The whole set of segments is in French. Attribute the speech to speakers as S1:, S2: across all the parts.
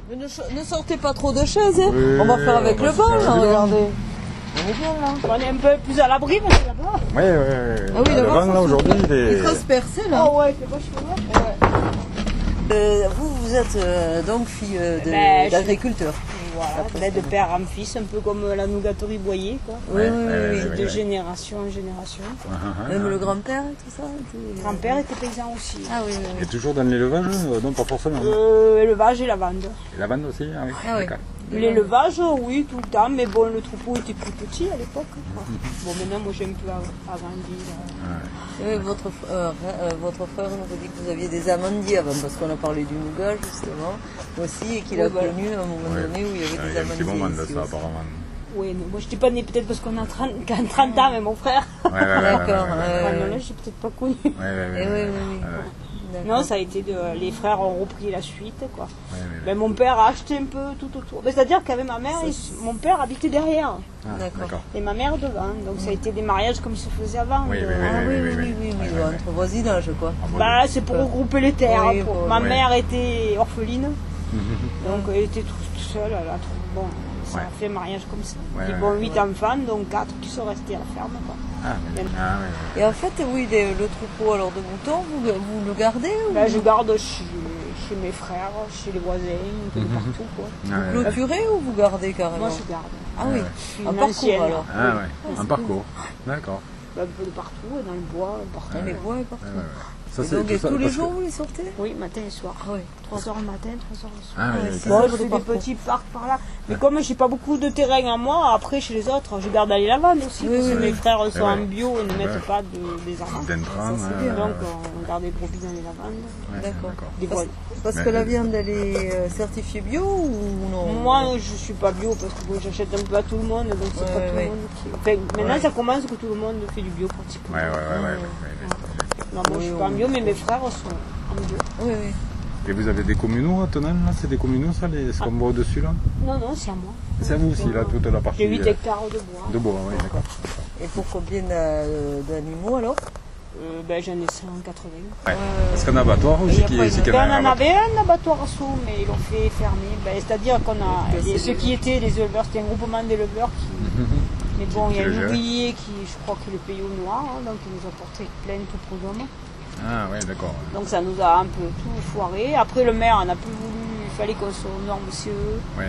S1: Mais ne sortez pas trop de chaises, hein.
S2: Oui,
S1: on va faire avec le banc, là, regardez.
S3: On est bien là. On est un peu plus à l'abri, mais c'est là-bas.
S2: Oui, oui.
S1: Ah oui,
S2: Le vent, là, aujourd'hui, il est...
S1: Il faut se percer, là.
S3: Oh ouais, c'est vachement bien.
S1: Vous êtes donc fille d'agriculteur.
S3: Voilà, de père en fils, un peu comme la nougaterie Boyer, quoi.
S1: Oui,
S3: De génération en génération.
S1: Même le grand-père et tout ça.
S3: Le grand-père était paysan aussi.
S1: Ah oui,
S2: Et toujours dans l'élevage? Non, pas forcément.
S3: Élevage et lavande.
S2: Et la bande aussi? Ah oui, d'accord.
S3: L'élevage, oui, tout le temps, mais bon, le troupeau était plus petit à l'époque. Bon, maintenant, moi, j'ai un peu agrandi.
S1: Oui, votre frère nous a dit que vous aviez des amandiers avant, parce qu'on a parlé du nougat, justement, aussi, et qu'il a connu à un moment donné où il y avait des amandiers.
S2: Il y a un petit moment de ça, apparemment.
S3: Oui, mais moi, je n'étais pas née peut-être parce qu'on a 30 ans, mais mon frère.
S1: D'accord.
S3: Non, là, je n'ai peut-être pas connu.
S1: Oui.
S3: Non, ça a été les frères ont repris la suite, quoi. Mais mon père a acheté un peu tout autour. C'est-à-dire qu'avec ma mère, mon père habitait derrière.
S2: D'accord.
S3: Et ma mère devant. Donc ça a été des mariages comme il se faisait avant.
S1: Oui, entre voisinage, quoi.
S3: Bah, c'est pour regrouper les terres.
S1: Oui,
S3: ma mère était orpheline. Donc elle était toute seule. Bon, ça a fait mariage comme ça. Puis bon, 8 enfants, donc 4 qui sont restés à la ferme, quoi.
S1: Et en fait, oui, le troupeau alors de moutons, vous le gardez ou...
S3: Ben, je garde chez mes frères, chez les voisins, un peu de partout, quoi.
S1: Vous clôturez ou vous gardez carrément?
S3: Moi, je garde.
S1: Ah oui,
S3: un
S1: parcours alors.
S2: Ah ouais, un parcours. D'accord.
S3: Un peu de partout, dans le bois, partout.
S1: Dans les bois et partout.
S2: Ça,
S1: et donc, tous les jours, vous les sortez?
S3: Oui, matin et soir.
S1: Ah oui.
S3: 3h le matin, 3h le soir.
S2: Ah oui,
S3: Moi, je fais des petits parcs par là. Mais comme j'ai pas beaucoup de terrain à moi, après, chez les autres, je garde les lavandes aussi. Parce que mes frères sont en bio et ne mettent pas des armes. Donc, on garde des brebis dans les lavandes.
S1: D'accord. Parce que la viande, elle est certifiée bio ou non?
S3: Moi, je suis pas bio parce que j'achète un peu à tout le monde. Donc, c'est pas tout le monde qui... Enfin, maintenant, ça commence que tout le monde fait du bio pratiquement. Non, moi, je suis pas en bio, mais mes frères sont en bio.
S1: Oui.
S2: Et vous avez des communaux à Tonal, là? C'est des communaux, ça, ce qu'on voit au-dessus, là?
S3: Non, c'est à moi.
S2: C'est à vous aussi, là, toute la partie...
S3: J'ai 8 hectares de bois.
S2: De bois, oui, d'accord.
S1: Et pour combien d'animaux, alors?
S3: Ben, j'en ai 180.
S2: Parce qu'un abattoir aussi qui est...
S3: On en avait un abattoir à Sceaux, mais ils l'ont fait fermer. Ben, c'est-à-dire qu'on a... Ceux qui étaient les éleveurs, c'était un groupement d'éleveurs qui... Mais bon, il y a un ouvrier qui, je crois qu'il est payé au noir, donc il nous a porté plainte au prud'homme.
S2: Ah oui, d'accord.
S3: Donc ça nous a un peu tout foiré. Après, le maire n'a plus voulu, il fallait qu'on soit aux normes CE.
S2: Oui.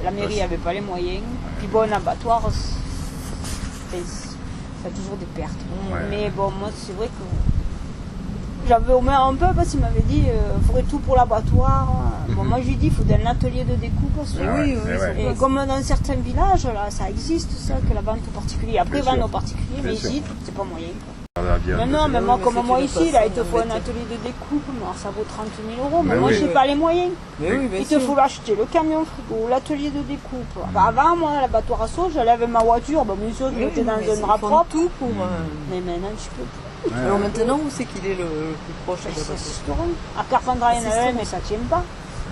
S3: La mairie n'avait pas les moyens. Puis bon, un abattoir, ça a toujours des pertes. Mais bon, moi, c'est vrai que j'avais au moins un peu, parce qu'il m'avait dit, il faudrait tout pour l'abattoir. Bon, moi, je lui ai dit, il faut un atelier de découpe. Et comme dans certains villages, là, ça existe, ça, que la vente aux particuliers. Après, vendre aux particuliers, mais ici, c'est pas moyen. Non, mais moi, comme moi ici, là, il te faut un atelier de découpe, ça vaut 30 000 €, mais moi, j'ai pas les moyens. Il te faut l'acheter, le camion frigo, l'atelier de découpe. Avant, moi, l'abattoir à Sceaux, j'allais avec ma voiture, bien sûr, je mettais dans un drap propre.
S1: Tout pour...
S3: Mais maintenant, je peux plus.
S1: Alors maintenant, où c'est qu'il est le plus proche?
S3: À Carpentras, il y en a un, mais ça tient pas.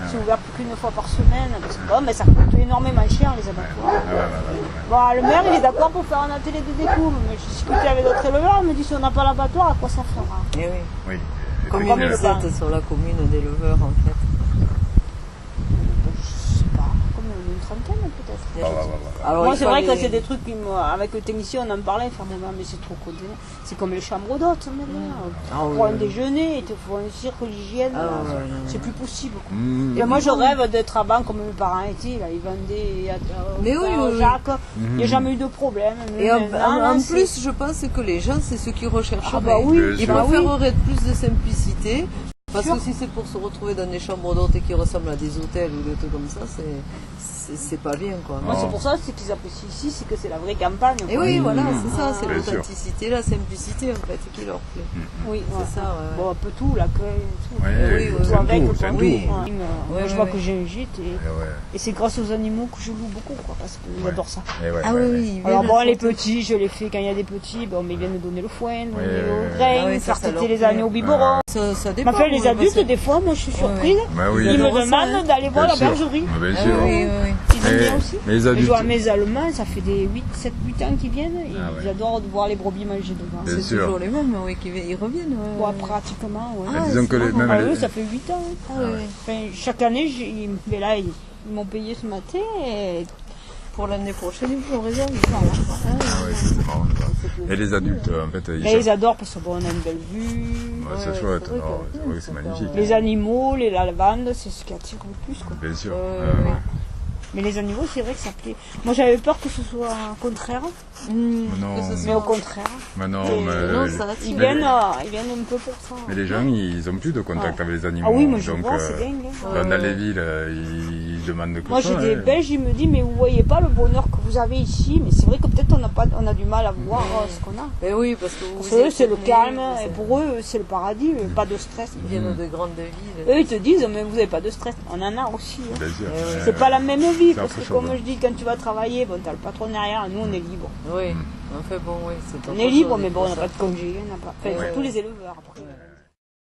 S3: C'est ouvert plus qu'une fois par semaine. Bon, mais ça coûte énormément cher, les abattoirs. Bon, le maire, il est d'accord pour faire un atelier de découpe. Mais j'ai discuté avec d'autres éleveurs, il me dit si on n'a pas l'abattoir, à quoi ça fera?
S1: Oui. Combien vous êtes sur la commune d'éleveurs, en fait?
S3: Je sais pas, comme une trentaine peut-être.
S1: Alors,
S3: moi, c'est vrai que c'est des trucs qui, avec le technicien, on en parlait, enfin, mais c'est trop codé. C'est comme les chambres d'hôtes maintenant. Pour un déjeuner, il te faut un cirque d'hygiène. C'est plus possible. Et moi, je rêve d'être à banque comme mes parents étaient. Là, ils vendaient Jacques. Il n'y a jamais eu de problème.
S1: Et en plus, je pense que les gens, c'est ceux qui recherchent. Ils
S2: Bien sûr.
S1: préféreraient plus de simplicité. Parce que si c'est pour se retrouver dans des chambres d'hôtes qui ressemblent à des hôtels ou des trucs comme ça, c'est pas bien, quoi.
S3: Moi, c'est pour ça ce qu'ils apprécient ici, c'est que c'est la vraie campagne.
S1: Et oui, voilà, c'est ça, c'est l'authenticité, la simplicité, en fait, qui leur plaît.
S3: Oui,
S1: c'est ça.
S3: Bon, un peu tout, l'accueil, tout.
S2: Tout avec,
S3: Moi, je vois que j'ai un gîte et c'est grâce aux animaux que je loue beaucoup, quoi, parce que j'adore ça.
S1: Ah oui.
S3: Alors bon, les petits, je les fais quand il y a des petits, mais ils viennent me donner le foin, donner le grain, faire téter les agneaux au biberon.
S1: Ça dépend.
S3: Les adultes, des fois, moi, je suis surprise. Ils me demandent d'aller voir la bergerie.
S2: Bien sûr.
S3: Ils aiment bien aussi.
S2: Mais les adultes...
S3: Je vois mes Allemands, ça fait des 7-8 ans qu'ils viennent. Ils
S2: ouais.
S3: adorent voir les brebis manger devant.
S1: C'est toujours les mêmes, oui, ils reviennent.
S3: Ouais, pratiquement, ouais.
S2: Ah, disons que même
S3: eux, ça fait 8 ans.
S1: Ah, ouais.
S3: Enfin, chaque année, mais là, ils m'ont payé ce matin. Et
S1: pour l'année prochaine, ils vous réservent.
S2: ouais, c'est marrant. Et les adultes, en fait,
S3: ils adorent parce qu'on a une belle vue.
S2: Ouais, c'est chouette, c'est vrai que c'est magnifique.
S3: Les animaux, les lavandes, c'est ce qui attire le plus, quoi.
S2: Bien sûr.
S3: Mais les animaux, c'est vrai que ça plaît. Moi, j'avais peur que ce soit contraire. Mais au contraire.
S2: Mais non,
S3: ils viennent un peu pour ça.
S2: Mais les gens, ils n'ont plus de contact avec les animaux.
S3: Ah oui, moi je vois, c'est dingue.
S2: Dans les villes, ils demandent que
S3: moi,
S2: ça.
S3: Moi, j'ai des Belges, ils me disent, mais vous voyez pas le bonheur que vous avez ici. Mais c'est vrai que peut-être on a du mal à voir ce qu'on a.
S1: Mais oui, parce que
S3: eux, c'est le calme. Et pour eux, c'est le paradis. Pas de stress.
S1: Ils viennent de grandes villes.
S3: Eux, ils te disent, mais vous n'avez pas de stress. On en a aussi.
S2: Bien sûr.
S3: C'est pas la même vie. Parce que comme je dis, quand tu vas travailler, bon, t'as le patron derrière. Nous, on est libre.
S1: Oui. En fait, bon, oui, c'est
S3: on est libre, mais bon, on n'a pas de congé. Enfin, tous les éleveurs après.